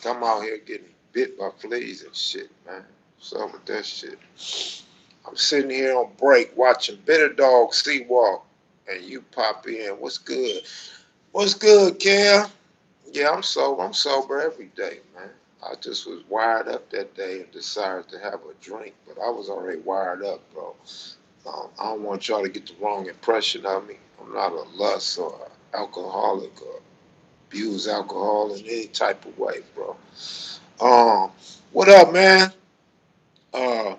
I'm out here getting bit by fleas and shit, man. What's up with that shit? I'm sitting here on break watching Bitter Dog Sea Walk, and you pop in. What's good? What's good, Kel? Yeah, I'm sober. I'm sober every day, man. I just was wired up that day and decided to have a drink, but I was already wired up, bro. I don't want y'all to get the wrong impression of me. I'm not a lust or alcoholic or abuse alcohol in any type of way, bro. Um, what up, man? Uh,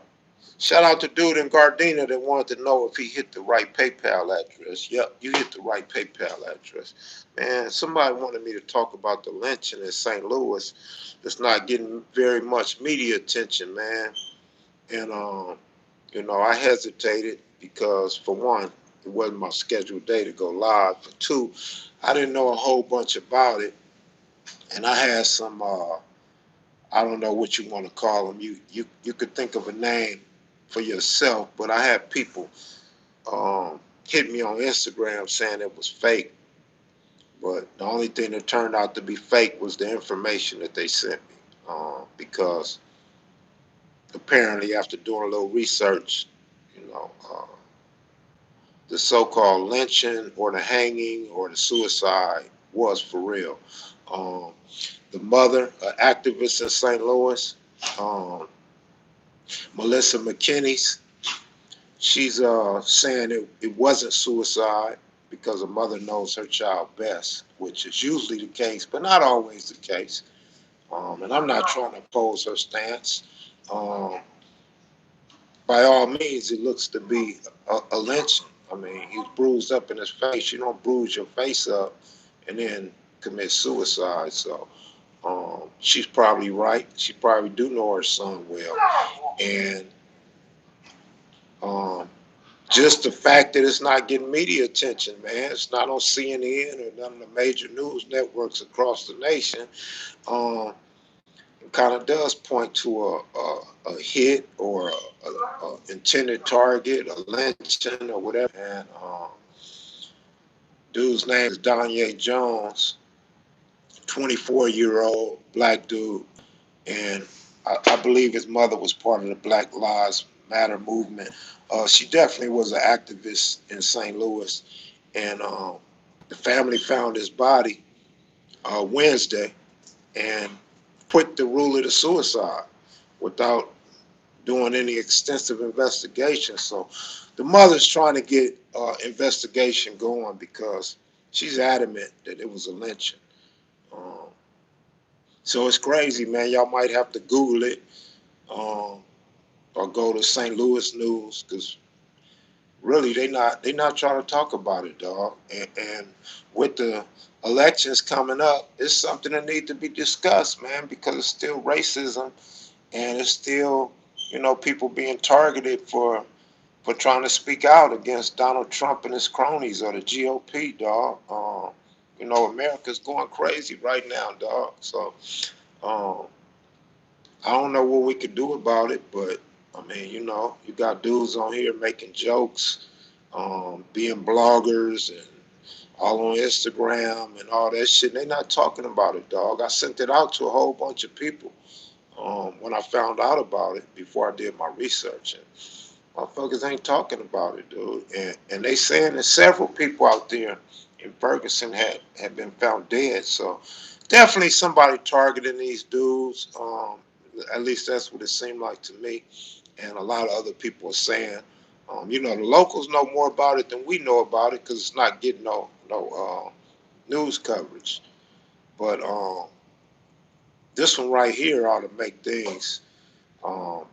Shout out to dude in Gardena that wanted to know if he hit the right PayPal address. Yep, you hit the right PayPal address. Man, somebody wanted me to talk about the lynching in St. Louis. That's not getting very much media attention, man. And I hesitated because for one, it wasn't my scheduled day to go live. For two, I didn't know a whole bunch about it, and I had some I don't know what you want to call them. You could think of a name for yourself, but I had people hit me on Instagram saying it was fake. But the only thing that turned out to be fake was the information that they sent me. Because apparently, after doing a little research, you know, the so-called lynching or the hanging or the suicide was for real. Um, the mother, an activist in St. Louis, um, Melissa McKinney's. She's saying it wasn't suicide because a mother knows her child best, which is usually the case, but not always the case. And I'm not trying to oppose her stance. Um, by all means, it looks to be a lynching. I mean, he's bruised up in his face. You don't bruise your face up and then commit suicide. So she's probably right. She probably do know her son well. And um, just the fact that it's not getting media attention, man. It's not on CNN or none of the major news networks across the nation. Um, it kind of does point to a hit or a intended target, a lynching or whatever. And dude's name is Danye Jones, 24-year-old black dude, and I believe his mother was part of the Black Lives Matter movement. She definitely was an activist in St. Louis, and the family found his body Wednesday and put the ruler to suicide without doing any extensive investigation. So the mother's trying to get investigation going because she's adamant that it was a lynching. Um, so it's crazy, man. Y'all might have to Google it. Um, or go to St. Louis News because really they not trying to talk about it, dog. And with the elections coming up, it's something that needs to be discussed, man, because it's still racism and it's still people being targeted for trying to speak out against Donald Trump and his cronies or the GOP, dog. America's going crazy right now, dog. So um, I don't know what we could do about it, but I mean, you got dudes on here making jokes, being bloggers and all on Instagram and all that shit. They're not talking about it, dog. I sent it out to a whole bunch of people when I found out about it before I did my research. And motherfuckers ain't talking about it, dude. And they saying that several people out there in Ferguson had been found dead. So definitely somebody targeting these dudes. At least that's what it seemed like to me. And a lot of other people are saying, the locals know more about it than we know about it because it's not getting no news coverage. But this one right here ought to make things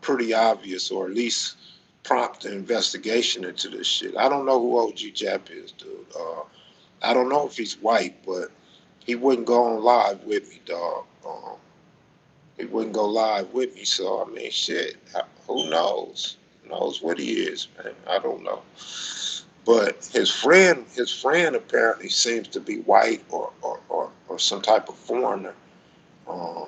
pretty obvious, or at least prompt an investigation into this shit. I don't know who OG Jap is, dude. I don't know if he's white, but he wouldn't go on live with me, dog. He wouldn't go live with me, so I mean, shit. Who knows? Who knows what he is, man? I don't know. But his friend apparently seems to be white or some type of foreigner. Um,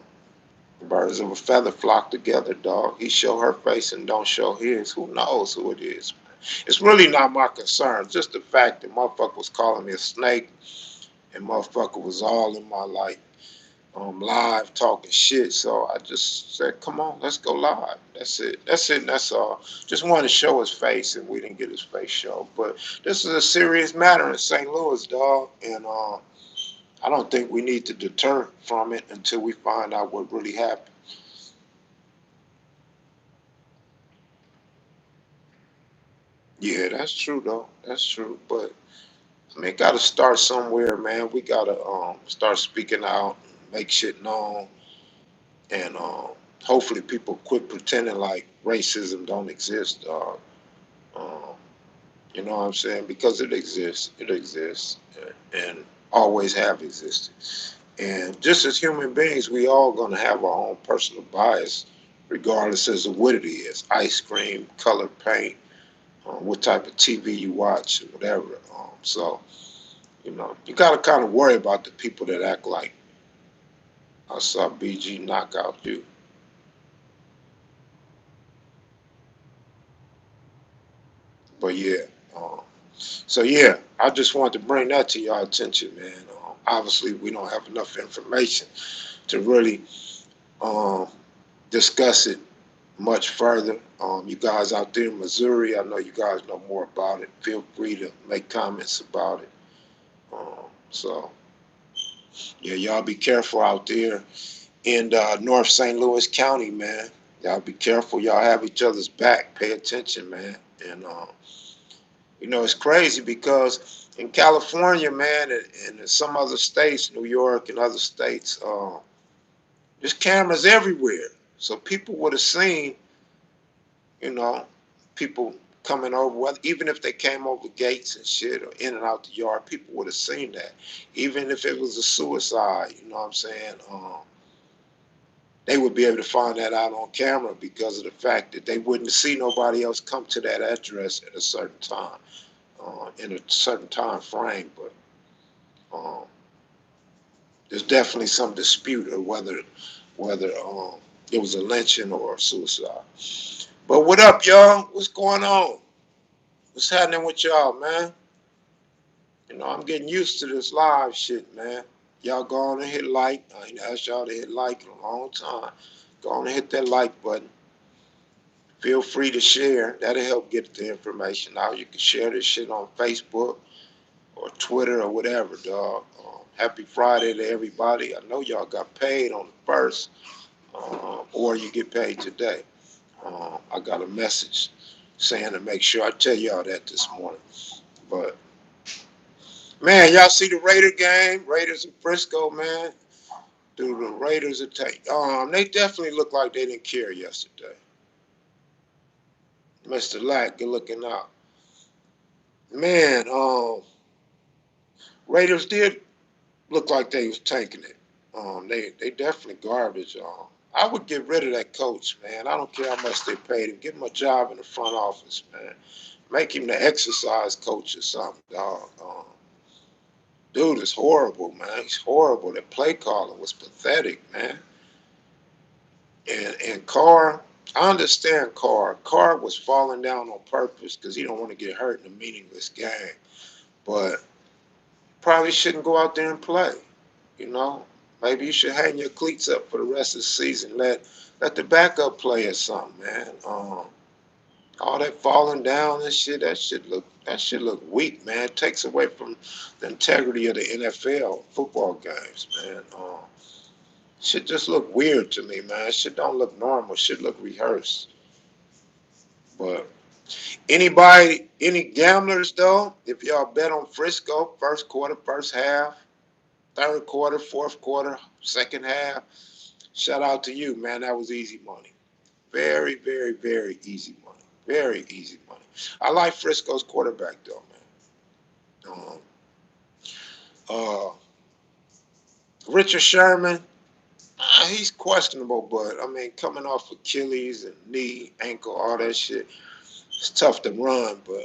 Birds of a feather flock together, dog. He show her face and don't show his. Who knows who it is? It's really not my concern. Just the fact that motherfucker was calling me a snake and motherfucker was all in my life. live talking shit. So I just said, come on, let's go live. That's it. That's it. And that's all. Just wanted to show his face, and we didn't get his face shown. But this is a serious matter in St. Louis, dog. And I don't think we need to deter from it until we find out what really happened. Yeah, that's true, though. That's true. But I mean, got to start somewhere, man. We got to start speaking out, make shit known, and hopefully people quit pretending like racism don't exist. Um, you know what I'm saying? Because it exists. It exists, and always have existed. And just as human beings, we all gonna have our own personal bias, regardless as to what it is: ice cream, color paint, what type of TV you watch, whatever. So you know, you gotta kind of worry about the people that act like I saw BG knock out you. But yeah, um, so yeah, I just wanted to bring that to your attention, man. Obviously, we don't have enough information to really um, discuss it much further. You guys out there in Missouri, I know you guys know more about it. Feel free to make comments about it. So yeah, y'all be careful out there in North St. Louis County, man. Y'all be careful. Y'all have each other's back. Pay attention, man. And you know, it's crazy because in California, man, and in some other states, New York and other states, there's cameras everywhere. So people would have seen, you know, people coming over, even if they came over gates and shit or in and out the yard, people would have seen that. Even if it was a suicide, you know what I'm saying? They would be able to find that out on camera because of the fact that they wouldn't see nobody else come to that address at a certain time, in a certain time frame. But um, there's definitely some dispute of whether it was a lynching or a suicide. But what up, y'all? What's going on? What's happening with y'all, man? You know, I'm getting used to this live shit, man. Y'all go on and hit like. I ain't asked y'all to hit like in a long time. Go on and hit that like button. Feel free to share. That'll help get the information out. You can share this shit on Facebook or Twitter or whatever, dog. Happy Friday to everybody. I know y'all got paid on the first, or you get paid today. I got a message saying to make sure I tell y'all that this morning. But man, y'all see the Raider game? Raiders in Frisco, man. Dude, the Raiders are they definitely look like they didn't care yesterday. Mr. Lack, good looking out. Man, Raiders did look like they was tanking it. They definitely garbage. I would get rid of that coach, man. I don't care how much they paid him. Give him a job in the front office, man. Make him the exercise coach or something, dog. Dude is horrible, man. He's horrible. That play calling was pathetic, man. And Carr, I understand Carr. Carr was falling down on purpose because he don't want to get hurt in a meaningless game. But probably shouldn't go out there and play. You know, maybe you should hang your cleats up for the rest of the season. Let the backup play or something, man. All that falling down and shit, that shit look weak, man. It takes away from the integrity of the NFL football games, man. Shit just look weird to me, man. Shit don't look normal. Shit look rehearsed. But any gamblers though? If y'all bet on Frisco, first quarter, first half, third quarter, fourth quarter, second half, shout out to you, man. That was easy money. Very, very, very easy money. Very easy money. I like Frisco's quarterback though, man. Uh, Richard Sherman, he's questionable, but I mean, coming off Achilles and knee, ankle, all that shit, it's tough to run. But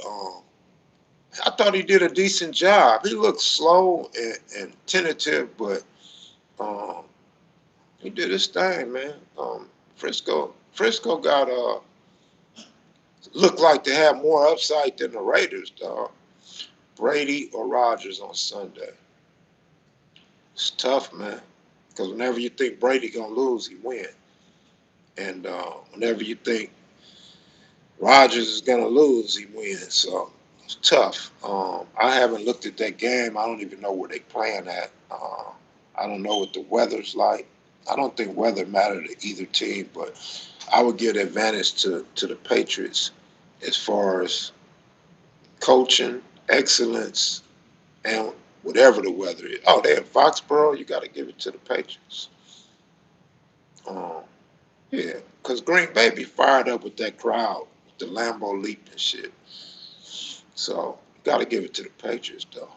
I thought he did a decent job. He looked slow and tentative, but um, he did his thing, man. Frisco got looked like they had more upside than the Raiders, dog. Brady or Rodgers on Sunday. It's tough, man. Because whenever you think Brady gonna lose, he win. And whenever you think Rodgers is gonna lose, he wins. So it's tough. I haven't looked at that game. I don't even know where they playing at. I don't know what the weather's like. I don't think weather mattered to either team, but I would give the advantage to the Patriots as far as coaching, excellence, and whatever the weather is. Oh, they in Foxborough. You got to give it to the Patriots. Um, yeah, because Green Bay be fired up with that crowd, with the Lambeau leap and shit. So you got to give it to the Patriots, though.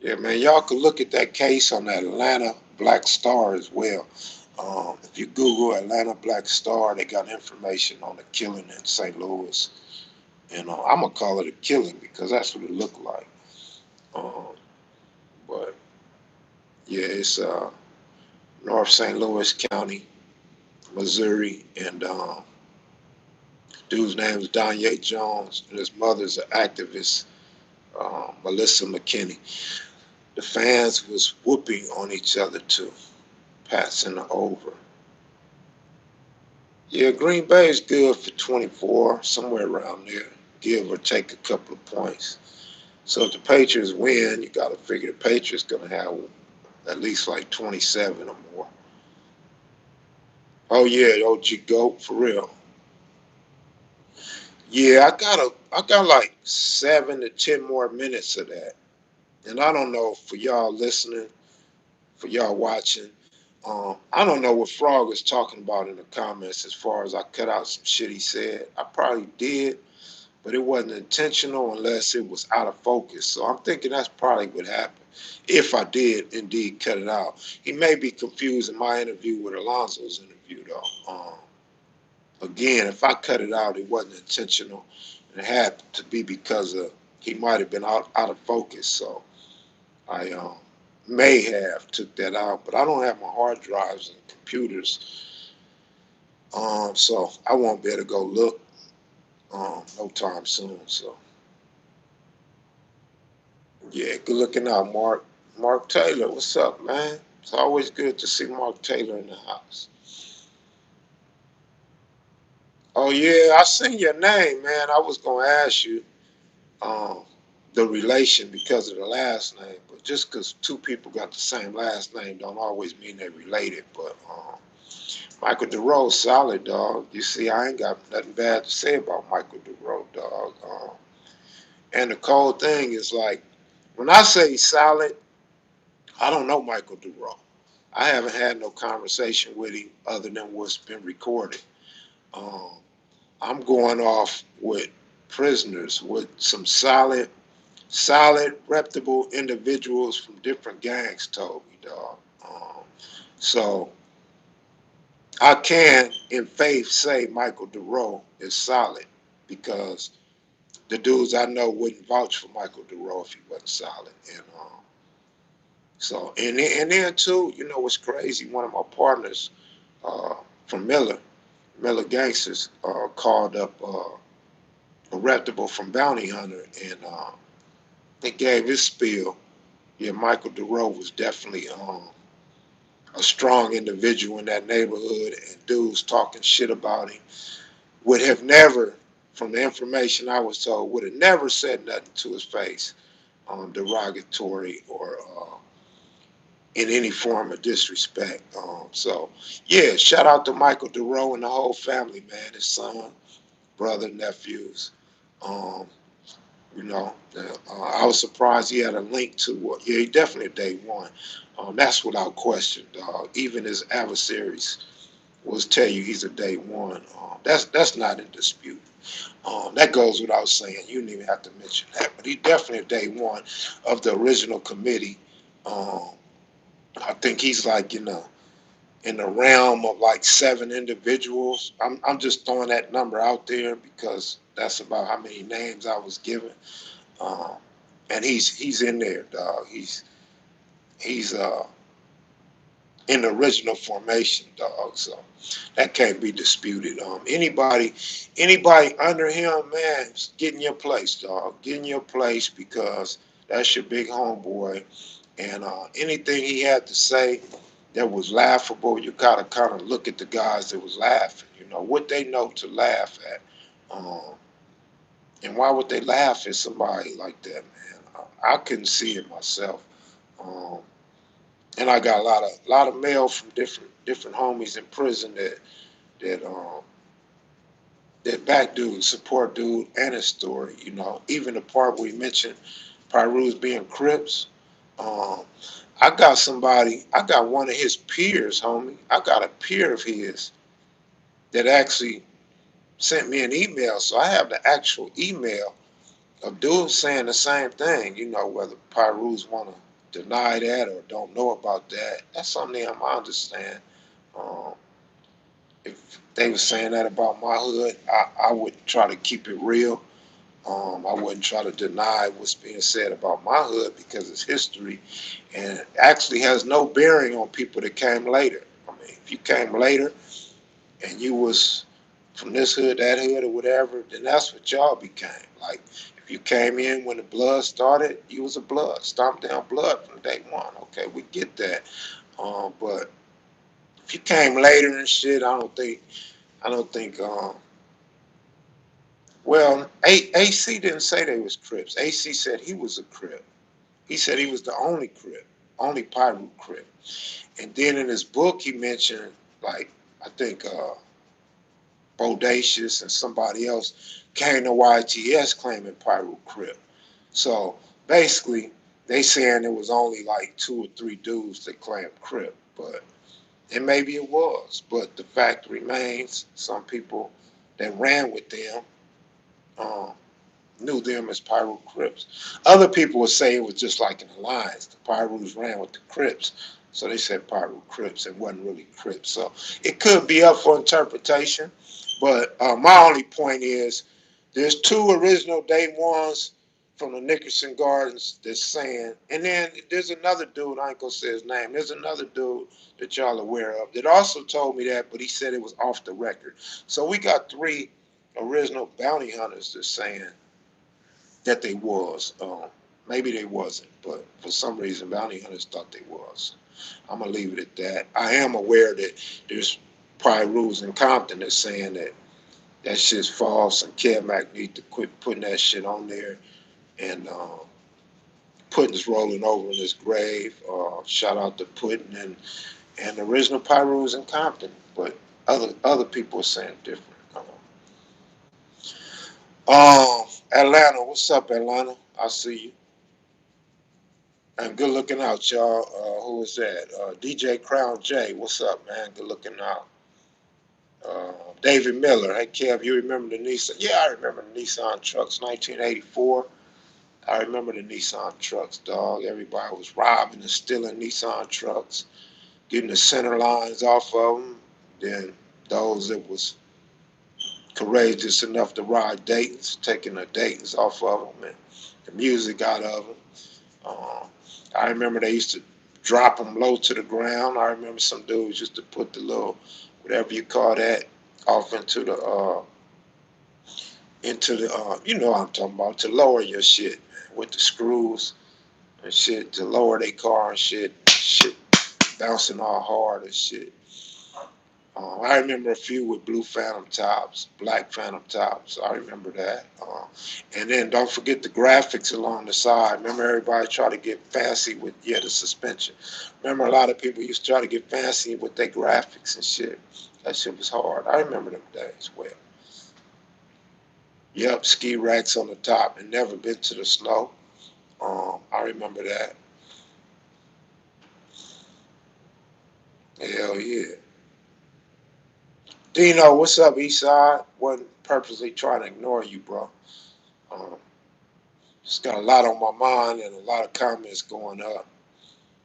Yeah, man, y'all could look at that case on that Atlanta Black Star as well. If you Google Atlanta Black Star, they got information on the killing in St. Louis. And I'm gonna call it a killing because that's what it looked like. Um, but yeah, it's North St. Louis County, Missouri, and dude's name is Danye Jones, and his mother's an activist, Melissa McKinney. The fans was whooping on each other too, passing the over. Yeah, Green Bay is good for 24, somewhere around there, give or take a couple of points. So if the Patriots win, you got to figure the Patriots going to have at least like 27 or more. Oh yeah, OG GOAT for real. Yeah, I got like 7 to 10 more minutes of that, and I don't know for y'all listening, for y'all watching. I don't know what Frog was talking about in the comments as far as I cut out some shit he said. I probably did, but it wasn't intentional unless it was out of focus. So I'm thinking that's probably what happened. If I did indeed cut it out, he may be confusing my interview with Alonzo's interview though. Again, if I cut it out, it wasn't intentional. It had to be because of he might have been out of focus. So I may have took that out, but I don't have my hard drives and computers, so I won't be able to go look no time soon. So yeah, good looking out, Mark. Mark Taylor, what's up, man? It's always good to see Mark Taylor in the house. Oh yeah, I seen your name, man. I was gonna ask you um, the relation because of the last name, but just because two people got the same last name don't always mean they're related. But Michael DeRoe, solid dog. You see, I ain't got nothing bad to say about Michael DeRoe, dog. And the cold thing is like when I say solid, I don't know Michael DeRoe. I haven't had no conversation with him other than what's been recorded. Um, I'm going off with prisoners with some solid, reputable individuals from different gangs told me, dog. So I can, in faith, say Michael DeRoe is solid because the dudes I know wouldn't vouch for Michael DeRoe if he wasn't solid. And and then too, you know what's crazy? One of my partners uh, from Miller Gangsters, called up a reputable from Bounty Hunter, and he gave his spiel. Yeah, Michael DeRoe was definitely a strong individual in that neighborhood, and dudes talking shit about him would have never, from the information I was told, would have never said nothing to his face, derogatory or in any form of disrespect. So, yeah, shout out to Michael DeRoe and the whole family, man. His son, brother, nephews. Um, I was surprised he had a link to what. Yeah, he definitely day one. That's without question, dog. Even his adversaries will tell you he's a day one. That's not in dispute. That goes without saying. You didn't even have to mention that, but he definitely a day one of the original committee. Um, I think he's like in the realm of like 7 individuals. I'm just throwing that number out there because that's about how many names I was given. Um, and he's in there, dog. He's in the original formation, dog. So that can't be disputed. Anybody under him, man, get in your place, dog. Get in your place because That's your big homeboy. And anything he had to say that was laughable, you gotta kind of look at the guys that was laughing. You know what they know to laugh at, um, and why would they laugh at somebody like that, man? I couldn't see it myself. Um, and I got a lot of mail from different homies in prison that that back dude, support dude, and his story. You know, even the part where he mentioned Pyru's being Crips. Um, I got one of his peers, homie. I got a peer of his that actually sent me an email. So I have the actual email of dudes saying the same thing. You know, whether Pyru's want to deny that or don't know about that, that's something I understand. Um, if they were saying that about my hood, I would try to keep it real. I wouldn't try to deny what's being said about my hood because it's history and it actually has no bearing on people that came later. I mean, if you came later and you was from this hood, that hood, or whatever, then that's what y'all became. Like, if you came in when the blood started, you was a blood, stomped down blood from day one. Okay, we get that. But if you came later and shit, I don't think. Well, AC didn't say they was Crips. AC said he was a Crip. He said he was the only Crip, only Pyru Crip. And then in his book, he mentioned, like, I think Bodacious and somebody else came to YTS claiming Pyru Crip. So basically, they saying it was only like two or three dudes that claimed Crip. But, and maybe it was. But the fact remains, some people that ran with them um, knew them as Pyro Crips. Other people would say it was just like an alliance. The Pyros ran with the Crips, so they said Pyro Crips. It wasn't really Crips. So it could be up for interpretation. But my only point is there's two original day ones from the Nickerson Gardens that's saying, and then there's another dude, I ain't gonna say his name, there's another dude that y'all aware of that also told me that, but he said it was off the record. So we got three original bounty hunters that's saying that they was. Maybe they wasn't, but for some reason, bounty hunters thought they was. I'm gonna leave it at that. I am aware that there's probably rules in Compton that's saying that that shit's false, and Mac need to quit putting that shit on there. And Puddin's rolling over in his grave. Shout out to Puddin and the original Pyrus in Compton, but other people are saying different. Atlanta, what's up, Atlanta? I see you. And good looking out, y'all. Who is that? DJ Crown J. What's up, man? Good looking out. David Miller. Hey, Kev, you remember the Nissan? Yeah, I remember the Nissan trucks, 1984. I remember the Nissan trucks, dog. Everybody was robbing and stealing Nissan trucks, getting the center lines off of them. Then those that was courageous enough to ride Dayton's, taking the Dayton's off of them and the music out of them. Uh, I remember they used to drop them low to the ground. I remember some dudes used to put the little, whatever you call that, off into the, you know what I'm talking about, to lower your shit, man, with the screws and shit, to lower their car and shit bouncing all hard and shit. I remember a few with blue Phantom tops, black Phantom tops. I remember that. And then don't forget the graphics along the side. Remember everybody tried to get fancy with, yeah, the suspension. Remember a lot of people used to try to get fancy with their graphics and shit. That shit was hard. I remember them days well. Yep, ski racks on the top and never been to the snow. I remember that. Hell yeah. Dino, what's up, Eastside? Wasn't purposely trying to ignore you, bro. Um, just got a lot on my mind and a lot of comments going up.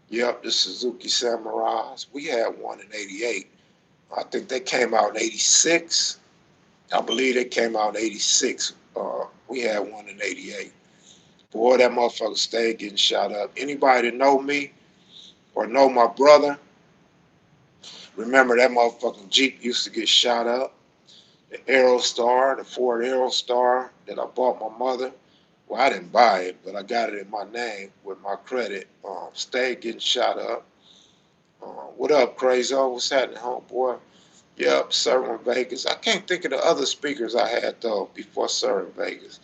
Yep, the Suzuki Samurais. We had one in '88. I think they came out in '86. I believe they came out in '86. We had one in '88. Boy, that motherfucker stayed getting shot up. Anybody that know me or know my brother, remember that motherfucking Jeep used to get shot up. The Aerostar, the Ford Aerostar that I bought my mother. Well, I didn't buy it, but I got it in my name with my credit. Stayed getting shot up. What up, Crazo? What's happening, homeboy? Yep, serving Vegas. I can't think of the other speakers I had though before serving Vegas.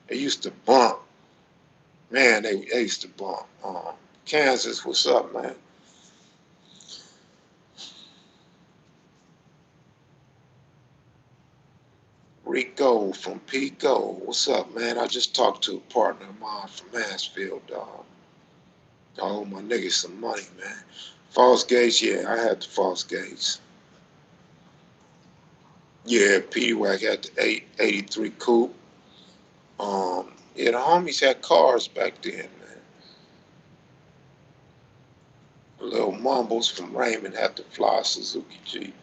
They used to bump. Man, they used to bump. Kansas, what's up, man? Rico from Pico, what's up, man? I just talked to a partner of mine from Mansfield, dog. I owe my niggas some money, man. False gates, yeah, I had the false gates. Yeah, P-Wack had the 883 coupe. Yeah, the homies had cars back then, man. Little Mumbles from Raymond had the fly Suzuki Jeep.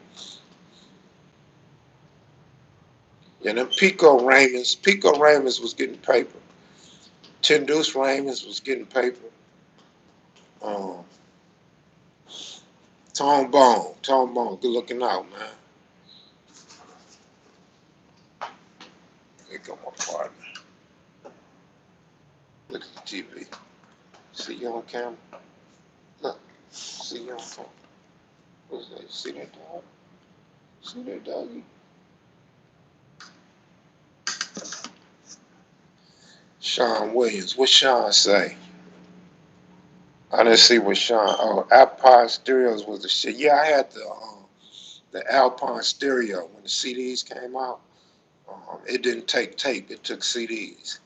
Yeah, them Pico Raymonds was getting paper. Ten Deuce Raymonds was getting paper. Um, Tone Bone, good looking out, man. Here come my partner. Look at the TV. See you on camera? Look, see you on camera. What's that? See that dog? See that doggy? Sean Williams. What Sean say? I didn't see what Sean. Oh, Alpine Stereos was the shit. Yeah, I had the Alpine Stereo when the CDs came out. It didn't take tape; it took CDs.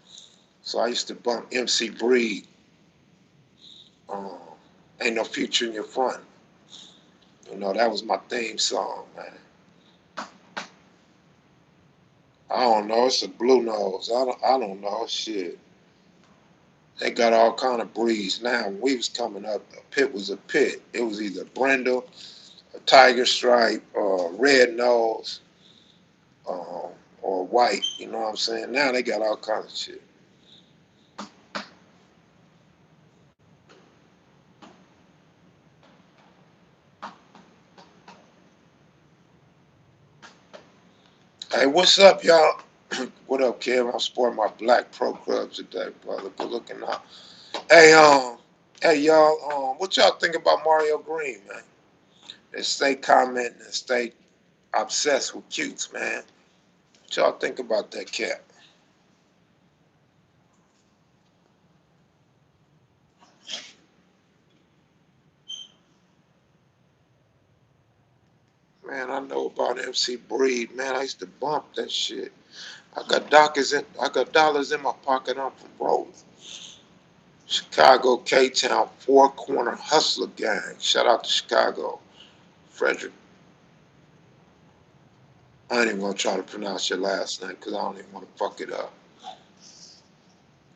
So I used to bump MC Breed. Um, Ain't no future in your front. You know that was my theme song, man. I don't know. It's a blue nose. I don't know. Shit. They got all kind of breeds now. When we was coming up, a pit was a pit. It was either brindle, a tiger stripe, or red nose, um, or white. You know what I'm saying? Now they got all kinds of shit. Hey, what's up, y'all? What up, Kev? I'm sporting my black pro clubs today, brother. Good looking out. Hey, hey, y'all. What y'all think about Mario Green, man? They stay commenting and stay obsessed with cutes, man. What y'all think about that cat? Man, I know about MC Breed, man. I used to bump that shit. I got dollars in my pocket. I'm from Rome. Chicago, K-Town, Four Corner Hustler Gang. Shout out to Chicago. Frederick. I ain't even gonna try to pronounce your last name because I don't even want to fuck it up.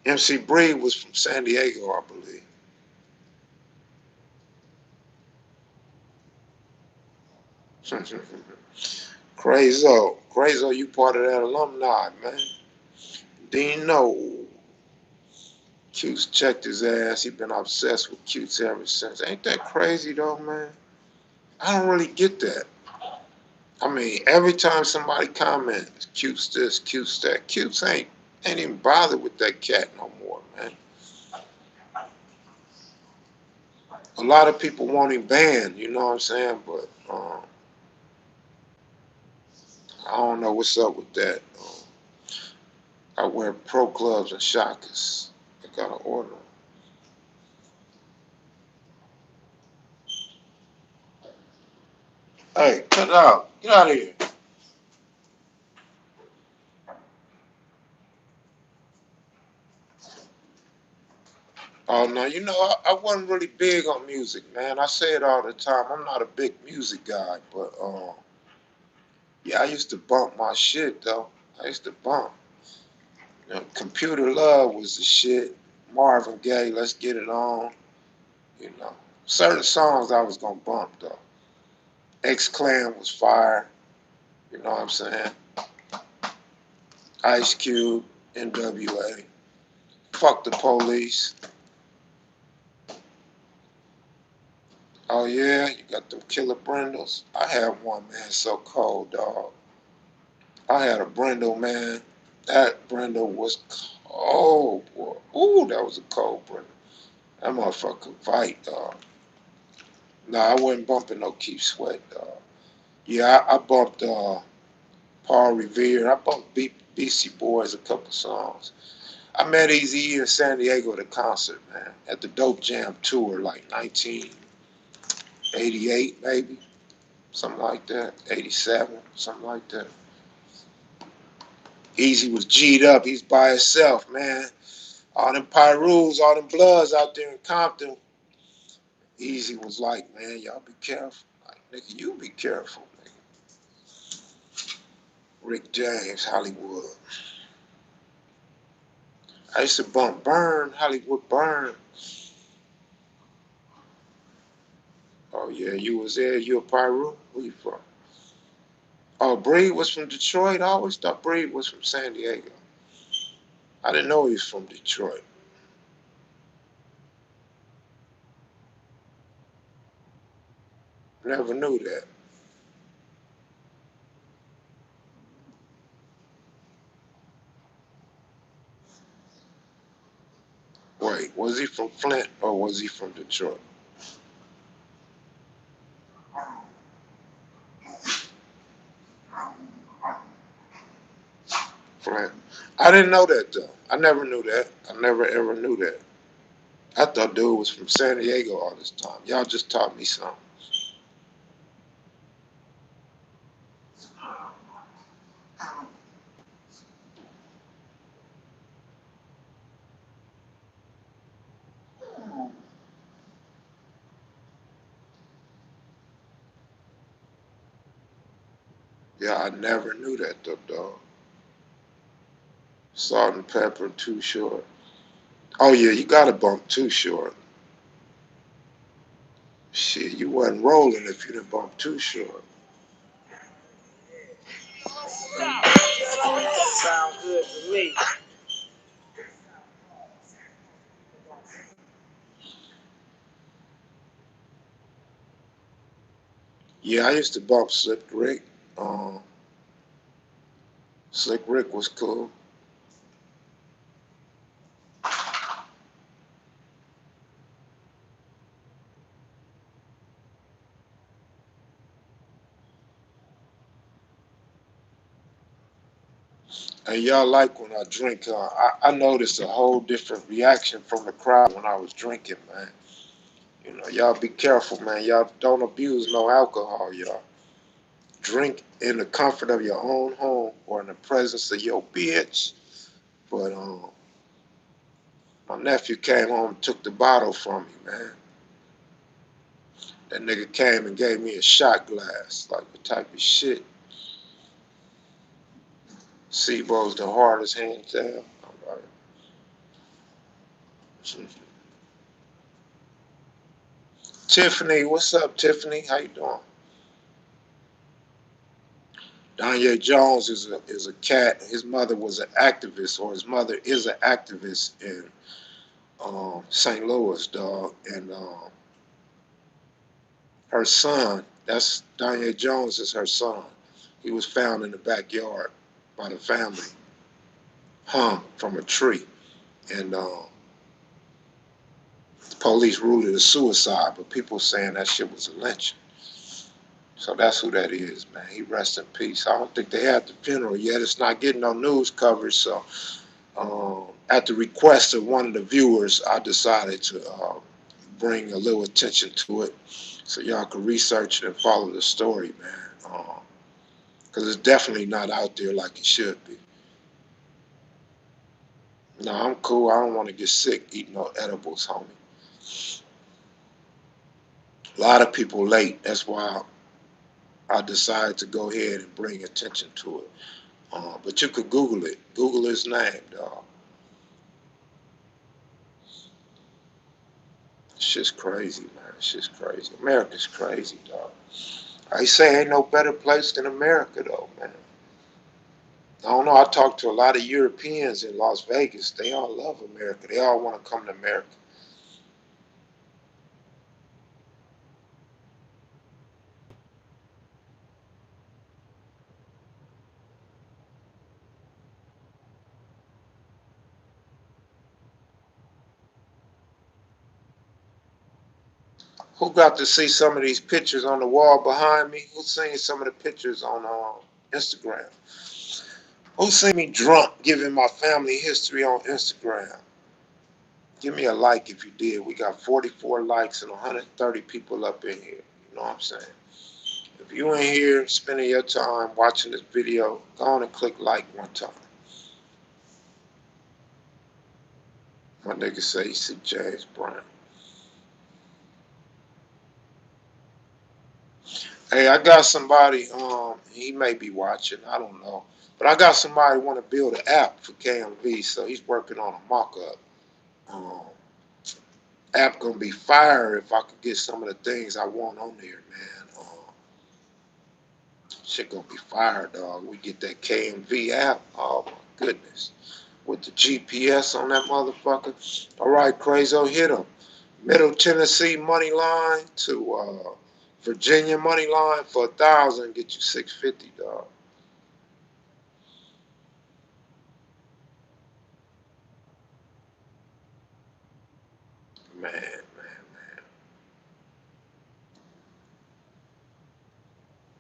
MC Breed was from San Diego, I believe. Crazo, you part of that alumni, man. Dino. Cutes checked his ass. He been obsessed with cutes ever since. Ain't that crazy though, man? I don't really get that. I mean, every time somebody comments, cutes this, cutes that, cutes ain't even bothered with that cat no more, man. A lot of people want him banned, you know what I'm saying? But I don't know what's up with that. I wear pro clubs and shockers. I gotta order 'em. Hey, cut it out. Get out of here. Oh no, you know I wasn't really big on music, man. I say it all the time. I'm not a big music guy, but yeah, I used to bump my shit though. I used to bump. You know, Computer Love was the shit. Marvin Gaye, Let's Get It On. You know, certain songs I was gonna bump though. X Clan was fire. You know what I'm saying? Ice Cube, NWA. Fuck the police. Oh yeah, you got them killer Brindles. I had one, man, so cold, dog. I had a Brindle, man. That Brindle was Oh boy. Ooh, that was a cold one. That motherfucker could fight, dog. Nah, I wasn't bumping no Keith Sweat, dog. Yeah, I bumped Paul Revere. I bumped BC Boys a couple songs. I met Eazy in San Diego at a concert, man, at the Dope Jam tour, like 1988, maybe, something like that, 87, something like that. Eazy was G'd up. He's by himself, man. All them Pyrus, all them Bloods out there in Compton. Eazy was like, man, y'all be careful. Like, nigga, you be careful, nigga. Rick James, Hollywood. I used to bump Burn, Hollywood Burn. Oh, yeah, you was there. You a Pyru? Where you from? Oh, Breed was from Detroit? I always thought Breed was from San Diego. I didn't know he was from Detroit. Never knew that. Wait, was he from Flint or was he from Detroit? Flint. I didn't know that, though. I never knew that. I never ever knew that. I thought dude was from San Diego all this time. Y'all just taught me something. Yeah, I never knew that, though, dog. Salt and pepper, Too Short. Oh, yeah, you got to bump Too Short. Shit, you wasn't rolling if you didn't bump Too Short. Sound good to me. Yeah, I used to bump Slick Rick. Um, Slick Rick was cool. And y'all like when I drink, I noticed a whole different reaction from the crowd when I was drinking, man. You know, y'all be careful, man. Y'all don't abuse no alcohol, y'all. Drink in the comfort of your own home or in the presence of your bitch. But my nephew came home and took the bottle from me, man. That nigga came and gave me a shot glass. Like, the type of shit. SIBO's the hardest hands down. All right. Tiffany, what's up, Tiffany? How you doing? Danye Jones is a cat. His mother was an activist, or his mother is an activist in St. Louis, dog. And her son, that's Danye Jones, is her son. He was found in the backyard by the family, hung from a tree. And the police ruled it a suicide, but people saying that shit was a lynching. So that's who that is, man. He rests in peace. I don't think they had the funeral yet. It's not getting no news coverage. So, at the request of one of the viewers, I decided to bring a little attention to it, so y'all can research it and follow the story, man. Because it's definitely not out there like it should be. No, I'm cool. I don't want to get sick eating no edibles, homie. A lot of people late. That's why I decided to go ahead and bring attention to it. But you could Google it. Google his name, dog. It's just crazy, man. It's just crazy. America's crazy, dog. I say ain't no better place than America, though, man. I don't know. I talked to a lot of Europeans in Las Vegas. They all love America. They all want to come to America. Who got to see some of these pictures on the wall behind me? Who's seen some of the pictures on Instagram? Who's seen me drunk giving my family history on Instagram? Give me a like if you did. We got 44 likes and 130 people up in here. You know what I'm saying? If you in here spending your time watching this video, go on and click like one time. My nigga say he see James Brown. Hey, I got somebody, he may be watching, I don't know. But I got somebody want to build an app for KMV, so he's working on a mock-up. Um, App gonna be fire if I could get some of the things I want on there, man. Shit gonna be fire, dog. We get that KMV app. Oh my goodness. With the GPS on that motherfucker. All right, Crazo, hit him. Middle Tennessee money line to Virginia money line for 1,000, get you 650, dog. Man, man.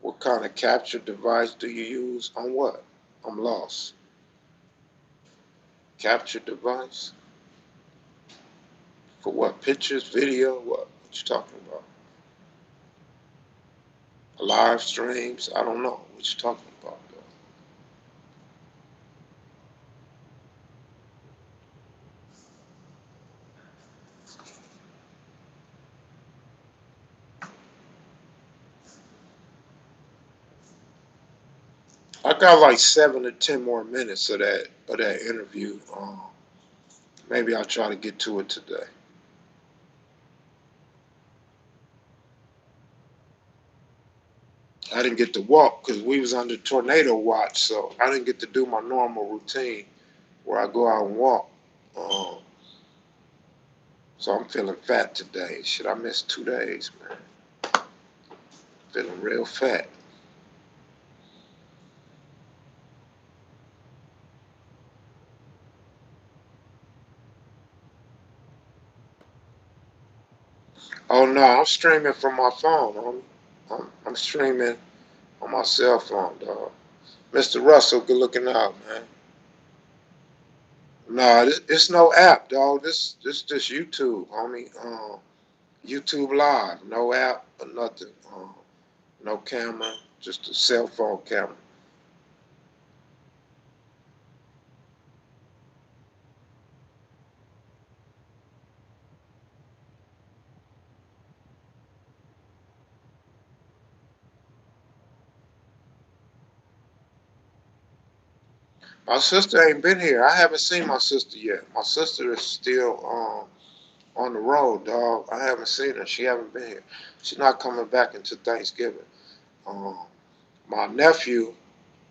What kind of capture device do you use on what? I'm lost. Capture device? For what? Pictures, video? What you talking about? Live streams? I don't know. What you talking about, though? I got like 7 to 10 more minutes of that interview. Maybe I'll try to get to it today. I didn't get to walk because we was under tornado watch, so I didn't get to do my normal routine where I go out and walk. Um, so I'm feeling fat today. Shit, I missed 2 days, man. Feeling real fat. Oh no, I'm streaming from my phone. I'm streaming on my cell phone, dog. Mr. Russell, good looking out, man. No, it's no app, dog. This just YouTube, homie. YouTube Live, no app or nothing. No camera, just a cell phone camera. My sister ain't been here. I haven't seen my sister yet. My sister is still on the road, dog. I haven't seen her. She haven't been here. She's not coming back until Thanksgiving. Um, my nephew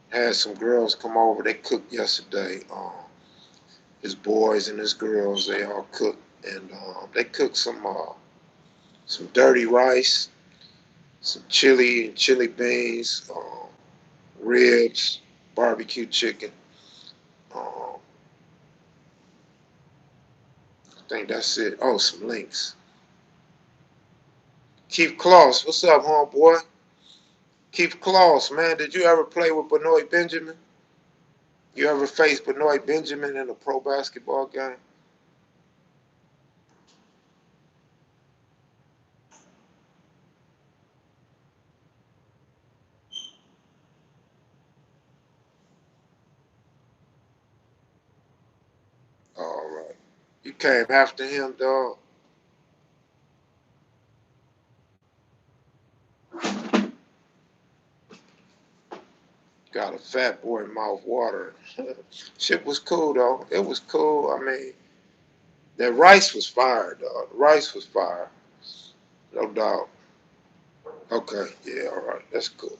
had some girls come over. They cooked yesterday. His boys and his girls, they all cooked, and they cooked some dirty rice, some chili and chili beans, ribs, barbecue chicken. Um, I think that's it. Oh, some links. Keith Kloss, what's up, homeboy? Keith Kloss, man, did you ever play with Benoit Benjamin? You ever face Benoit Benjamin in a pro basketball game? All right. You came after him, dog. Got a fat boy mouth water. Shit was cool, though. It was cool. I mean, that rice was fire, dog. The rice was fire. No doubt. Okay. Yeah, all right. That's cool.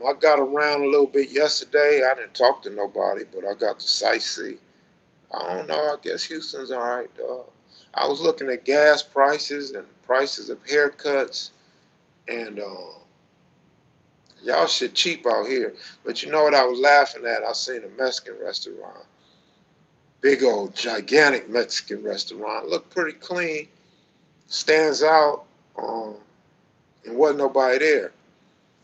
I got around a little bit yesterday. I didn't talk to nobody, but I got to sightsee. I don't know. I guess Houston's all right, dog. I was looking at gas prices and prices of haircuts and Y'all shit cheap out here. But you know what I was laughing at? I seen a Mexican restaurant. Big old gigantic Mexican restaurant. Looked pretty clean. Stands out. Um, and wasn't nobody there.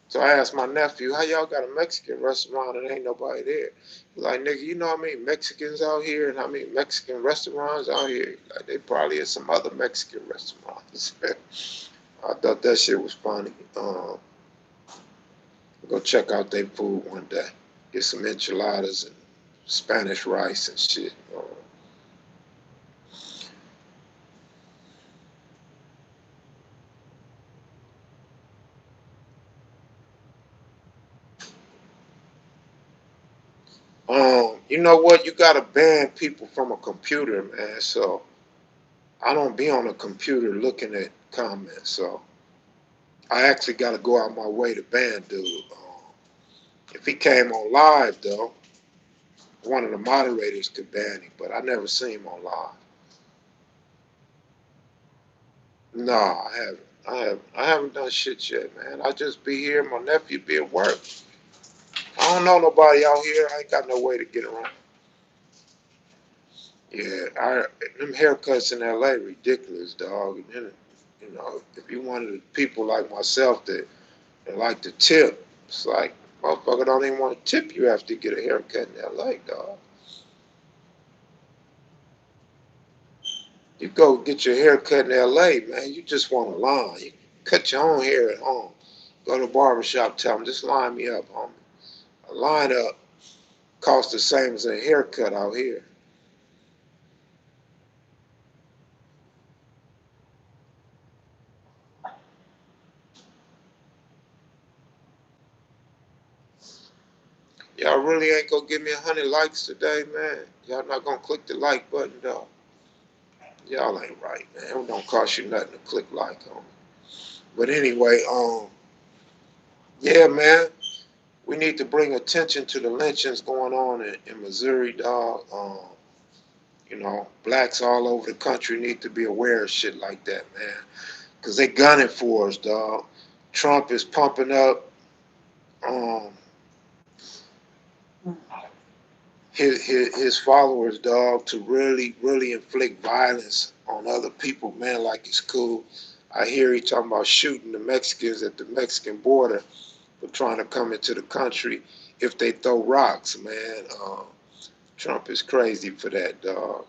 So I asked my nephew, how y'all got a Mexican restaurant and ain't nobody there? He's like, nigga, you know how many Mexicans out here and how many Mexican restaurants out here? Like, they probably at some other Mexican restaurants. I thought that shit was funny. Go check out their food one day. Get some enchiladas and Spanish rice and shit. You know what? You gotta ban people from a computer, man. So I don't be on a computer looking at comments. So I actually gotta go out my way to ban dude. If he came on live though, one of the moderators could ban him, but I never seen him on live. No, I haven't done shit yet, man. I just be here. My nephew be at work. I don't know nobody out here. I ain't got no way to get around. Yeah, them haircuts in LA ridiculous, dog. And then, if you one of the people like myself that like to tip, it's like motherfucker don't even want to tip you after you get a haircut in LA, dog. You go get your hair cut in LA, man, you just want a line. You cut your own hair at home. Go to the barbershop, tell them, just line me up, homie. A line up costs the same as a haircut out here. Y'all really ain't gonna give me 100 likes today, man. Y'all not gonna click the like button, though. Y'all ain't right, man. It don't cost you nothing to click like on me. But anyway, yeah, man, we need to bring attention to the lynchings going on in Missouri, dog. Blacks all over the country need to be aware of shit like that, man. Because they gunning for us, dog. Trump is pumping up um, his followers, dog, to really, really inflict violence on other people, man, like it's cool. I hear he talking about shooting the Mexicans at the Mexican border for trying to come into the country if they throw rocks, man. Trump is crazy for that, dog.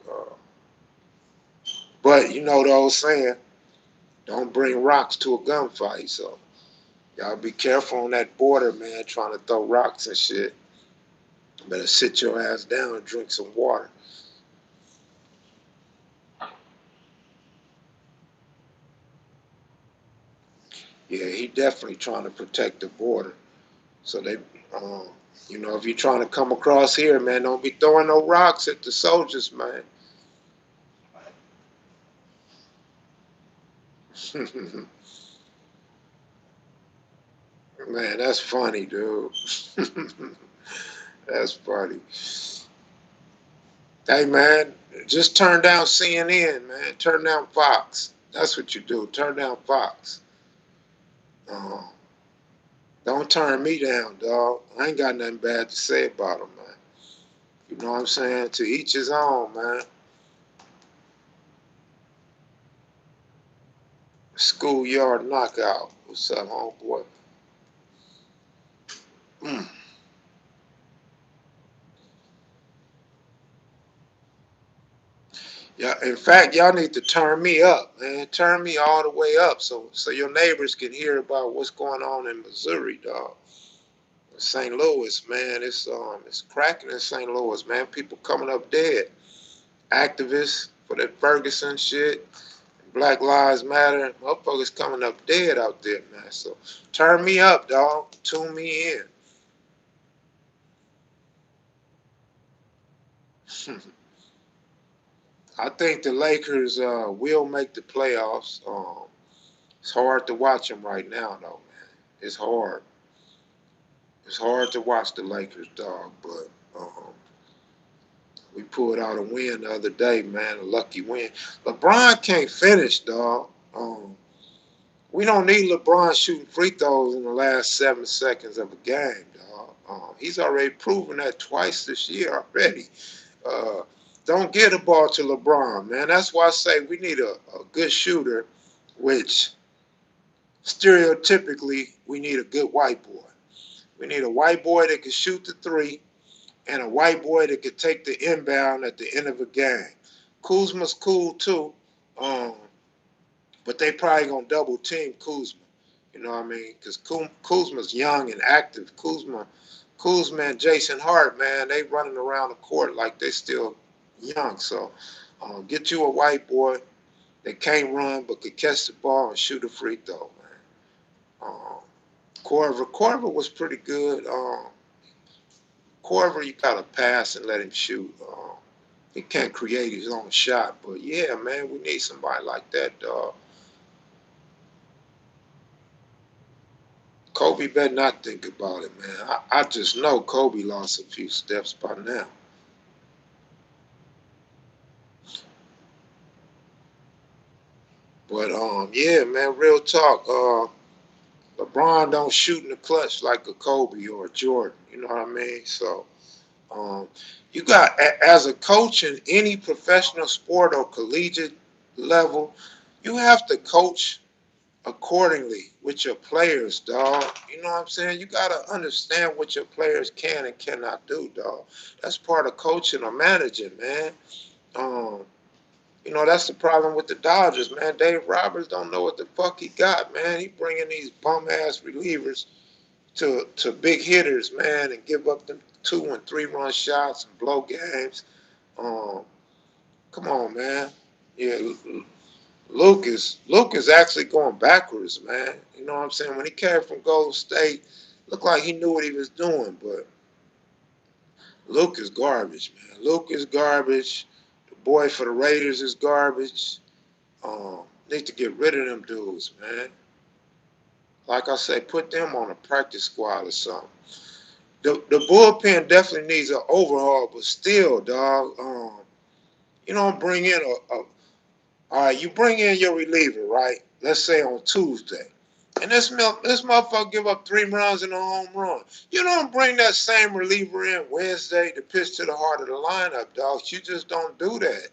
But you know the old saying, don't bring rocks to a gunfight. So y'all be careful on that border, man, trying to throw rocks and shit. Better sit your ass down and drink some water. Yeah, he definitely trying to protect the border. So they, um, if you're trying to come across here, man, don't be throwing no rocks at the soldiers, man. Man, that's funny, dude. That's funny. Hey, man, just turn down CNN, man. Turn down Fox. That's what you do. Turn down Fox. Uh, don't turn me down, dog. I ain't got nothing bad to say about them, man. You know what I'm saying? To each his own, man. Schoolyard knockout. What's up, homeboy? Mm. Yeah, in fact, y'all need to turn me up, man. Turn me all the way up so your neighbors can hear about what's going on in Missouri, dog. St. Louis, man, it's cracking in St. Louis, man. People coming up dead. Activists for that Ferguson shit, Black Lives Matter, motherfuckers coming up dead out there, man. So turn me up, dog. Tune me in. I think the Lakers will make the playoffs. It's hard to watch them right now, though, man. It's hard. It's hard to watch the Lakers, dog. But we pulled out a win the other day, man. A lucky win. LeBron can't finish, dog. we don't need LeBron shooting free throws in the last 7 seconds of a game, dog. He's already proven that twice this year already. Uh, don't get a ball to LeBron, man. That's why I say we need a good shooter, which stereotypically we need a good white boy. We need a white boy that can shoot the three and a white boy that can take the inbound at the end of a game. Kuzma's cool too, um, but they probably gonna double team Kuzma. You know what I mean? Because Kuzma's young and active. Kuzma and Jason Hart, man, they running around the court like they still young. So get you a white boy that can't run but could catch the ball and shoot a free throw, man. Corver was pretty good. Corver, you gotta pass and let him shoot. He can't create his own shot, but yeah, man, we need somebody like that, dog. Kobe better not think about it, man. I just know Kobe lost a few steps by now. But yeah, man, real talk. LeBron don't shoot in the clutch like a Kobe or a Jordan. You know what I mean? So um, you got as a coach in any professional sport or collegiate level, you have to coach accordingly with your players, dog. You know what I'm saying? You gotta understand what your players can and cannot do, dog. That's part of coaching or managing, man. Um, that's the problem with the Dodgers, man. Dave Roberts don't know what the fuck he got, man. He bringing these bum ass relievers to big hitters, man, and give up them 2 and 3 run shots and blow games. Um, come on, man. Yeah, Luke is actually going backwards, man. You know what I'm saying? When he came from Golden State, looked like he knew what he was doing, but Luke is garbage, man. Luke is garbage. The boy for the Raiders is garbage. Need to get rid of them dudes, man. Like I say, put them on a practice squad or something. The bullpen definitely needs an overhaul, but still, dog. You don't bring in all right, you bring in your reliever, right? Let's say on Tuesday. And this motherfucker give up 3 runs and a home run. You don't bring that same reliever in Wednesday to pitch to the heart of the lineup, dog. You just don't do that.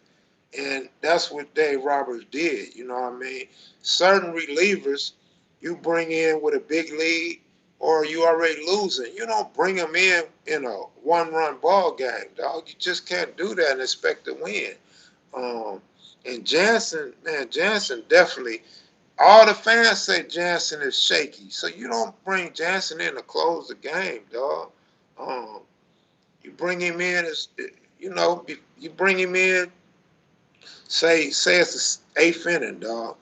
And that's what Dave Roberts did. You know what I mean? Certain relievers you bring in with a big lead or you already losing. You don't bring them in a 1-run ball game, dog. You just can't do that and expect to win. Um, and Jansen, man, Jansen definitely. All the fans say Jansen is shaky, so you don't bring Jansen in to close the game, dog. Um, you bring him in as you bring him in. Say it's the eighth inning, dog,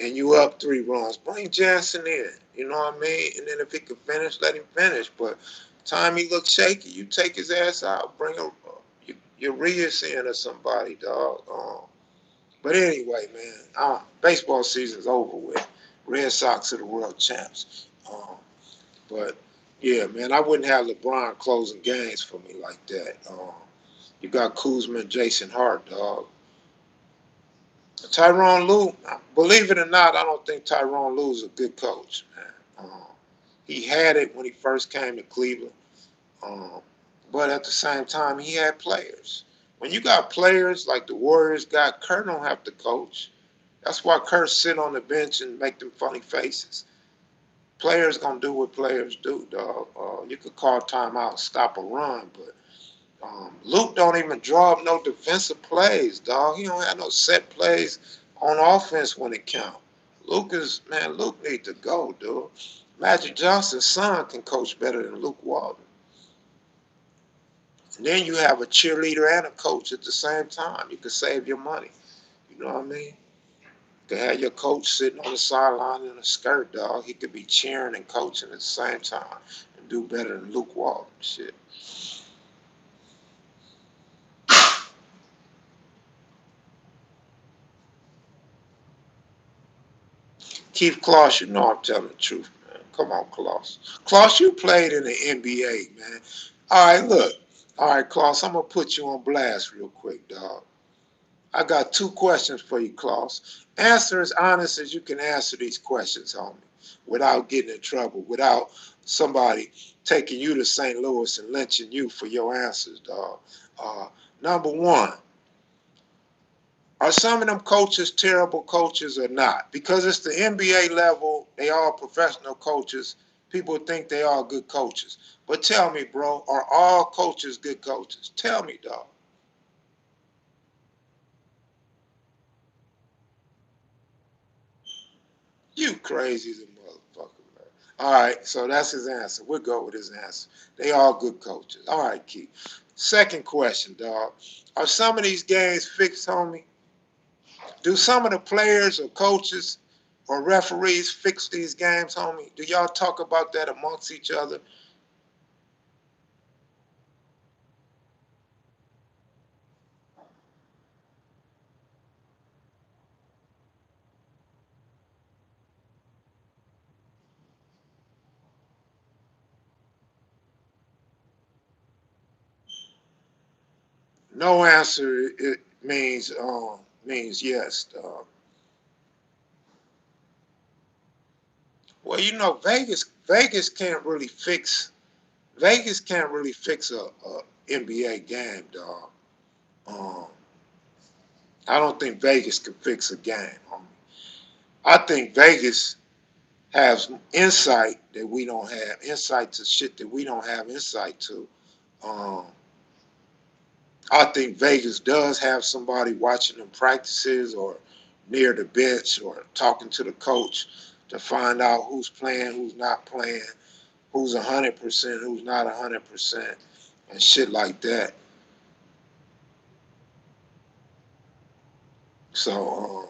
and you up 3 runs. Bring Jansen in. You know what I mean? And then if he can finish, let him finish. But time he looks shaky, you take his ass out. Bring him. Your Rios in or somebody, dog. But anyway, man, baseball season's over with. Red Sox are the world champs. But yeah, man, I wouldn't have LeBron closing games for me like that. You got Kuzma and Jason Hart, dog. Tyrone Lue, believe it or not, I don't think Tyrone Lue's a good coach, man. He had it when he first came to Cleveland, um, but at the same time, he had players. When you got players like the Warriors got, Kurt don't have to coach. That's why Kurt sit on the bench and make them funny faces. Players gonna do what players do, dog. You could call timeout, stop a run, but Luke don't even draw up no defensive plays, dog. He don't have no set plays on offense when it count. Luke need to go, dude. Magic Johnson's son can coach better than Luke Walton. And then you have a cheerleader and a coach at the same time. You can save your money. You know what I mean? You can have your coach sitting on the sideline in a skirt, dog. He could be cheering and coaching at the same time and do better than Luke Walton. Shit. Keith Kloss, you know I'm telling the truth, man. Come on, Kloss. Kloss, you played in the NBA, man. All right, look. All right, Kloss, I'm going to put you on blast real quick, dog. I got two questions for you, Klaus. Answer as honest as you can answer these questions, homie, without getting in trouble, without somebody taking you to St. Louis and lynching you for your answers, dog. Uh, Number one, are some of them coaches terrible coaches or not? Because it's the NBA level, they all professional coaches. People think they are good coaches. But tell me, bro, are all coaches good coaches? Tell me, dog. You crazy as a motherfucker, man. All right, so that's his answer. We'll go with his answer. They all good coaches. All right, Keith. Second question, dog. Are some of these games fixed, homie? Do some of the players or coaches or referees fix these games, homie? Do y'all talk about that amongst each other? No answer. It means yes, dog. Well, Vegas can't really fix a NBA game, dog. Um, I don't think Vegas can fix a game, homie. I think Vegas has insight that we don't have, insight to shit that we don't have insight to. Um, I think Vegas does have somebody watching them practices or near the bench or talking to the coach to find out who's playing, who's not playing, who's 100%, who's not 100%, and shit like that. So,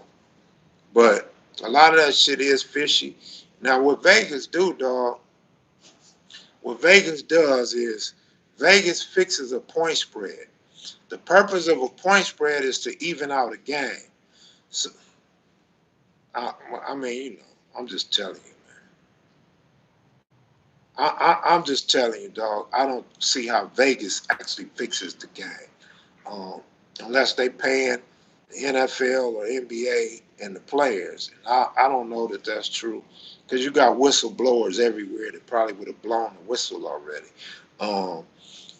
but a lot of that shit is fishy. Now, what Vegas do, dog, what Vegas does is Vegas fixes a point spread. The purpose of a point spread is to even out a game. So, I, I mean, I'm just telling you. I'm just telling you, dog. I don't see how Vegas actually fixes the game, um, unless they paying the NFL or NBA and the players. And I don't know that that's true because you got whistleblowers everywhere that probably would have blown the whistle already. Um,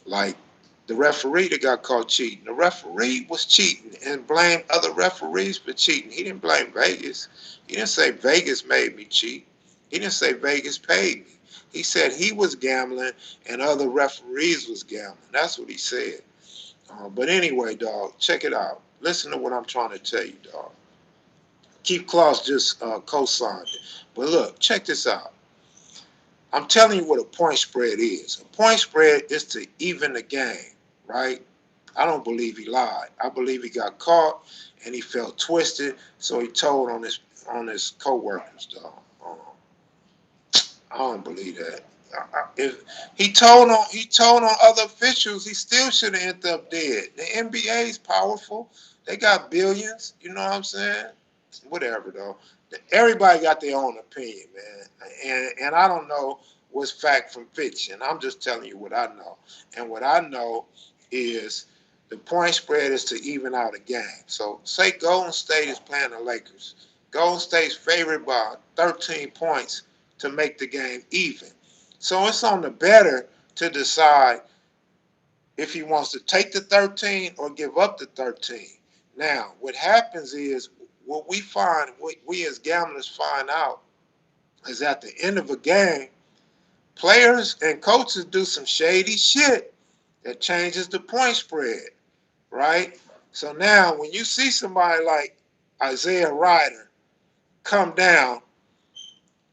like the referee that got caught cheating. The referee was cheating and blamed other referees for cheating. He didn't blame Vegas. He didn't say Vegas made me cheat. He didn't say Vegas paid me. He said he was gambling and other referees was gambling. That's what he said. But anyway, dog, check it out. Listen to what I'm trying to tell you, dog. Keith Kloss just co-signed it. But look, check this out. I'm telling you what a point spread is. A point spread is to even the game, right? I don't believe he lied. I believe he got caught and he felt twisted, so he told on his co-workers, dog. I don't believe that. If he told on other officials, he still should have ended up dead. The NBA is powerful. They got billions. You know what I'm saying? Whatever though. Everybody got their own opinion, man. And I don't know what's fact from fiction. I'm just telling you what I know. And what I know is the point spread is to even out a game. So say Golden State is playing the Lakers. Golden State's favored by 13 points to make the game even. So it's on the bettor to decide if he wants to take the 13 or give up the 13. Now, what happens is what we find, what we as gamblers find out is at the end of a game, players and coaches do some shady shit that changes the point spread, right? So now when you see somebody like Isaiah Ryder come down,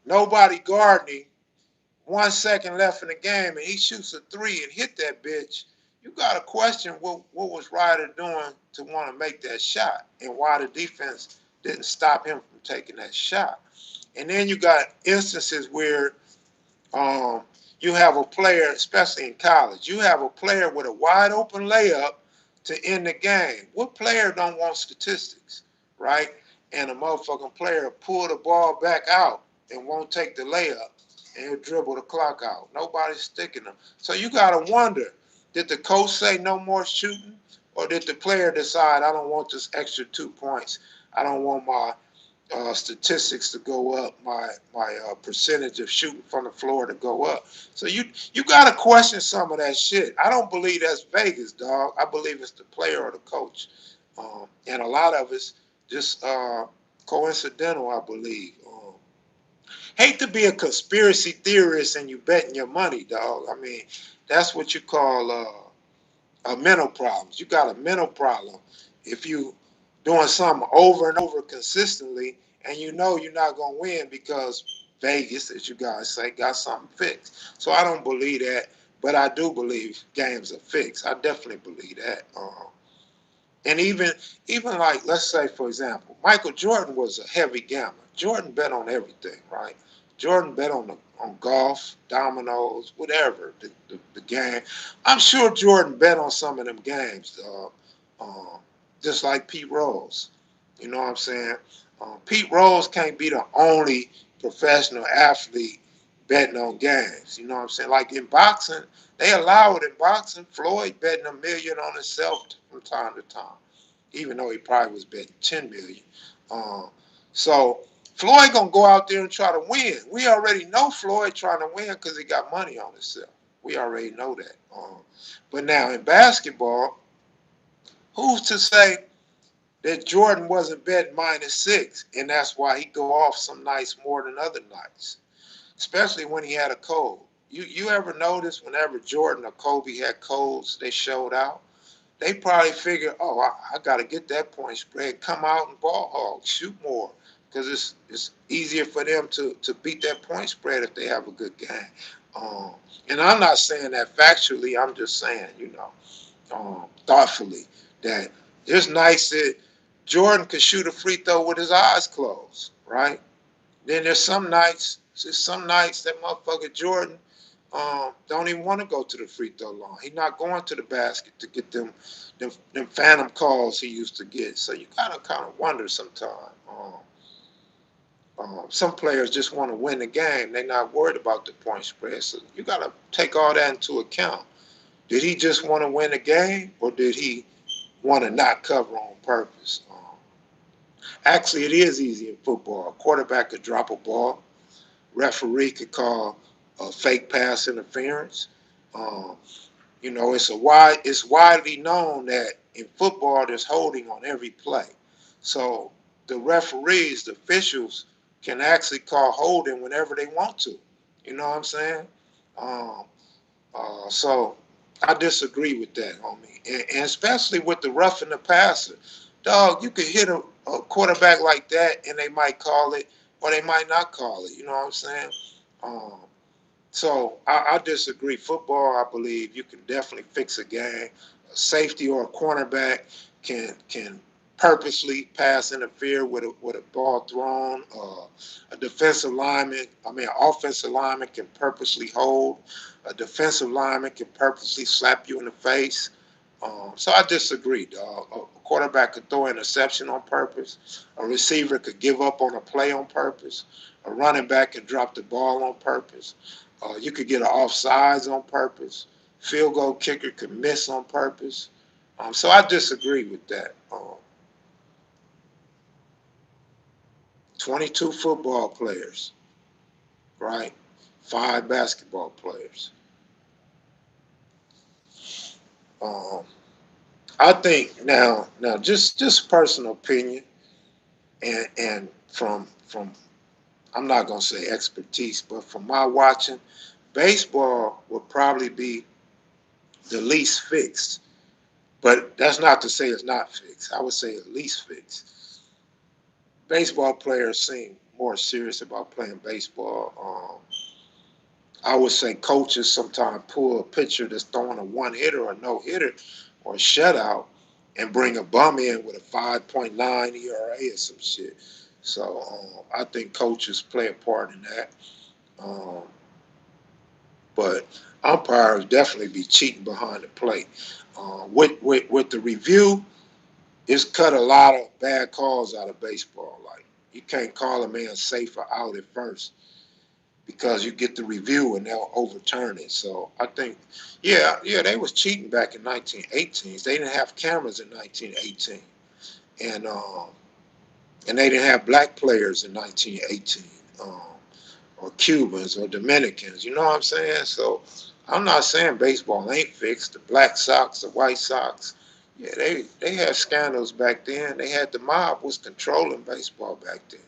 nobody guarding, 1 second left in the game, and he shoots a three and hit that bitch, you got to question what was Ryder doing to want to make that shot and why the defense didn't stop him from taking that shot. And then you got instances where um, you have a player, especially in college, you have a player with a wide open layup to end the game. What player don't want statistics, right? And a motherfucking player pull the ball back out and won't take the layup and he'll dribble the clock out. Nobody's sticking them. So you gotta wonder, did the coach say no more shooting? Or did the player decide, I don't want this extra 2 points. I don't want my statistics to go up, my percentage of shooting from the floor to go up. So you got to question some of that shit. I don't believe that's Vegas, dog. I believe it's the player or the coach, and a lot of it's just coincidental. I believe. Hate to be a conspiracy theorist and you betting your money, dog. I mean, that's what you call mental problems. You got a mental problem if you doing something over and over consistently, and you know you're not gonna win because Vegas, as you guys say, got something fixed. So I don't believe that, but I do believe games are fixed. I definitely believe that. And even like, let's say for example, Michael Jordan was a heavy gambler. Jordan bet on everything, right? Jordan bet on golf, dominoes, whatever the game. I'm sure Jordan bet on some of them games, just like Pete Rose. You know what I'm saying? Pete Rose can't be the only professional athlete betting on games. You know what I'm saying? Like in boxing, they allow it in boxing. Floyd betting 1 million on himself from time to time, even though he probably was betting 10 million. So Floyd gonna go out there and try to win. We already know Floyd trying to win because he got money on himself. We already know that. But now in basketball, who's to say that Jordan wasn't betting -6, and that's why he go off some nights more than other nights, especially when he had a cold. You ever notice whenever Jordan or Kobe had colds, they showed out? They probably figure, oh, I got to get that point spread, come out and ball hog, shoot more, because it's easier for them to beat that point spread if they have a good game. Um, and I'm not saying that factually. I'm just saying, thoughtfully, that there's nights that Jordan could shoot a free throw with his eyes closed, right? Then there's some nights that motherfucker Jordan don't even want to go to the free throw line. He's not going to the basket to get them phantom calls he used to get. So you kind of wonder sometimes. Some players just want to win the game. They're not worried about the point spread. So you got to take all that into account. Did he just want to win the game, or did he want to not cover on purpose? Actually, it is easy in football. A quarterback could drop a ball. Referee could call a fake pass interference. Um, it's widely known that in football there's holding on every play. So the referees, the officials, can actually call holding whenever they want to. You know what I'm saying? Um, so I disagree with that, homie, and especially with the roughing the passer. Dog, you could hit a quarterback like that, and they might call it, or they might not call it. You know what I'm saying? Um, so I disagree. Football, I believe you can definitely fix a game. A safety or a cornerback can purposely pass interfere with a ball thrown. A defensive lineman, an offensive lineman can purposely hold. A defensive lineman can purposely slap you in the face. So I disagree, dog. A quarterback could throw an interception on purpose. A receiver could give up on a play on purpose. A running back could drop the ball on purpose. You could get an offsides on purpose. Field goal kicker could miss on purpose. So I disagree with that. 22 football players, right? 5 basketball players. Um, I think now, just personal opinion, and from I'm not gonna say expertise, but from my watching, baseball will probably be the least fixed. But that's not to say it's not fixed. I would say at least fixed. Baseball players seem more serious about playing baseball. I would say coaches sometimes pull a pitcher that's throwing a one hitter or no hitter or a shutout and bring a bum in with a 5.9 ERA or some shit. So I think coaches play a part in that. Um, but umpires definitely be cheating behind the plate. With the review, it's cut a lot of bad calls out of baseball. Like you can't call a man safe or out at first. because you get the review and they'll overturn it. So I think, yeah, they was cheating back in 1918. They didn't have cameras in 1918, and and they didn't have black players in 1918, or Cubans or Dominicans. You know what I'm saying? So I'm not saying baseball ain't fixed. The Black Sox, the White Sox, yeah, they had scandals back then. They had the mob was controlling baseball back then.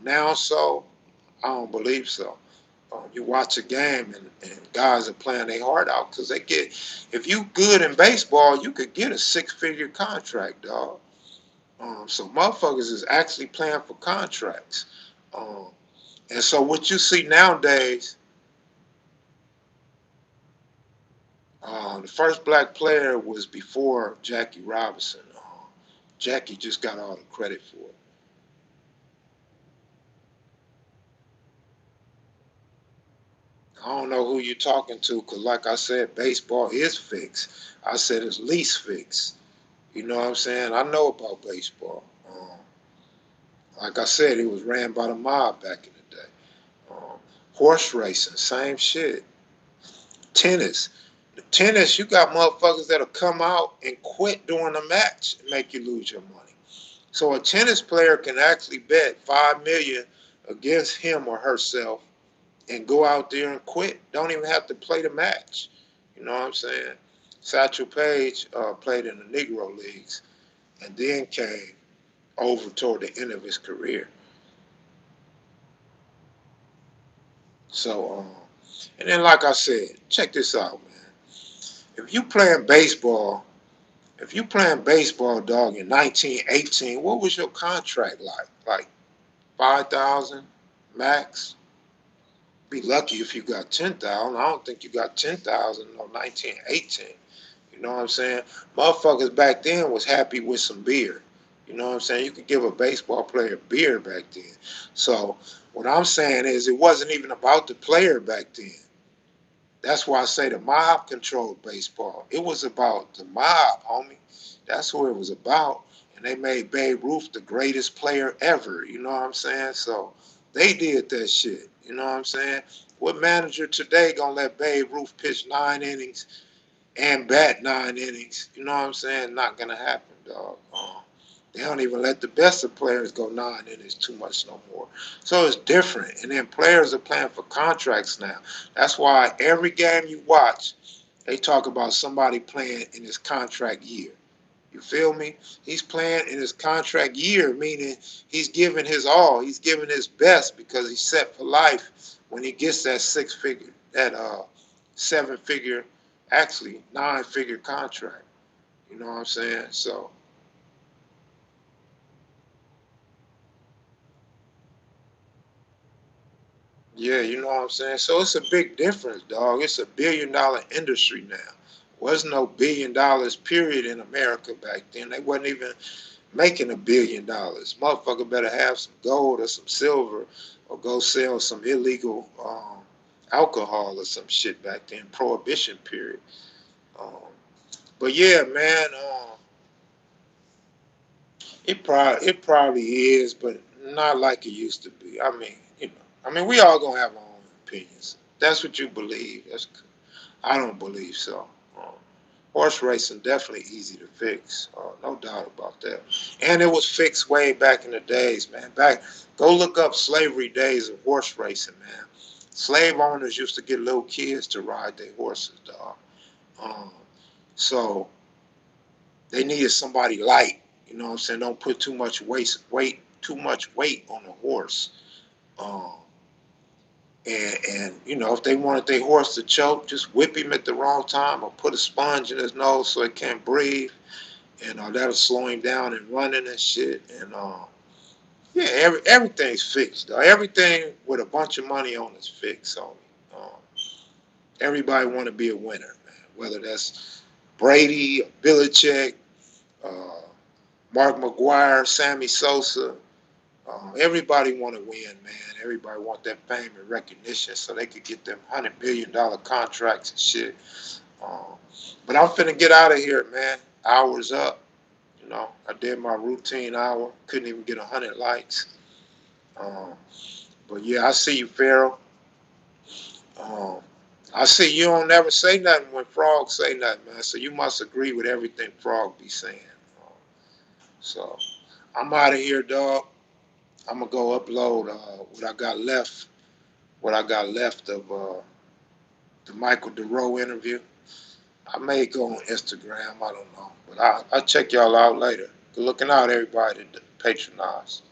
Now, so I don't believe so. You watch a game and guys are playing their heart out because they get. If you good in baseball, you could get a six-figure contract, dog. So motherfuckers is actually playing for contracts. Um, and so what you see nowadays, the first black player was before Jackie Robinson. Jackie just got all the credit for it. I don't know who you're talking to because, like I said, baseball is fixed. I said it's least fixed. You know what I'm saying? I know about baseball. Like I said, it was ran by the mob back in the day. Horse racing, same shit. Tennis. The tennis, you got motherfuckers that'll come out and quit during the match and make you lose your money. So a tennis player can actually bet 5 million against him or herself and go out there and quit. Don't even have to play the match. You know what I'm saying? Satchel Paige played in the Negro leagues and then came over toward the end of his career. So, and then like I said, check this out, man. If you playing baseball, if you playing baseball, dog, in 1918, what was your contract like? Like 5,000 max? Be lucky if you got 10,000. I don't think you got 10,000 in 1918. You know what I'm saying? Motherfuckers back then was happy with some beer. You know what I'm saying? You could give a baseball player beer back then. So what I'm saying is it wasn't even about the player back then. That's why I say the mob controlled baseball. It was about the mob, homie. That's who it was about. And they made Babe Ruth the greatest player ever. You know what I'm saying? So they did that shit. You know what I'm saying? What manager today gonna let Babe Ruth pitch 9 innings and bat 9 innings? You know what I'm saying? Not gonna happen, dog. They don't even let the best of players go 9 innings too much no more. So it's different. And then players are playing for contracts now. That's why every game you watch, they talk about somebody playing in his contract year. You feel me? He's playing in his contract year, meaning he's giving his all. He's giving his best because he's set for life when he gets that six-figure, that 7-figure, actually 9-figure contract. You know what I'm saying? So yeah, you know what I'm saying? So it's a big difference, dog. It's a $1 billion industry now. Was no $1 billion period in America back then. They wasn't even making $1 billion. Motherfucker better have some gold or some silver or go sell some illegal alcohol or some shit back then. Prohibition period. Um, but yeah, man, it probably is, but not like it used to be. I mean, we all gonna have our own opinions. That's what you believe. I don't believe so. Um, Horse racing definitely easy to fix, no doubt about that. And it was fixed way back in the days, man. Go look up slavery days of horse racing, man. Slave owners used to get little kids to ride their horses, dog. Um, so they needed somebody light. You know what I'm saying? Don't put too much weight on the horse. Um, and if they wanted their horse to choke, just whip him at the wrong time or put a sponge in his nose so it can't breathe, and that'll slow him down and running and shit. And yeah, everything's fixed. Everything with a bunch of money on is fixed. So everybody want to be a winner, man. Whether that's Brady, Belichick, uh, Mark McGuire, Sammy Sosa. Everybody want to win, man. Everybody want that fame and recognition so they could get them $100 million contracts and shit. Um, but I'm finna get out of here, man. Hours up. I did my routine hour. Couldn't even get 100 likes. Um, but yeah, I see you, Pharaoh. Um, I see you don't never say nothing when Frog say nothing, man. So you must agree with everything Frog be saying. Um, so I'm out of here, dog. I'm gonna go upload what I got left. What I got left of the Michael DeRoe interview. I may go on Instagram. I don't know, but I'll check y'all out later. Good looking out, everybody that patronize.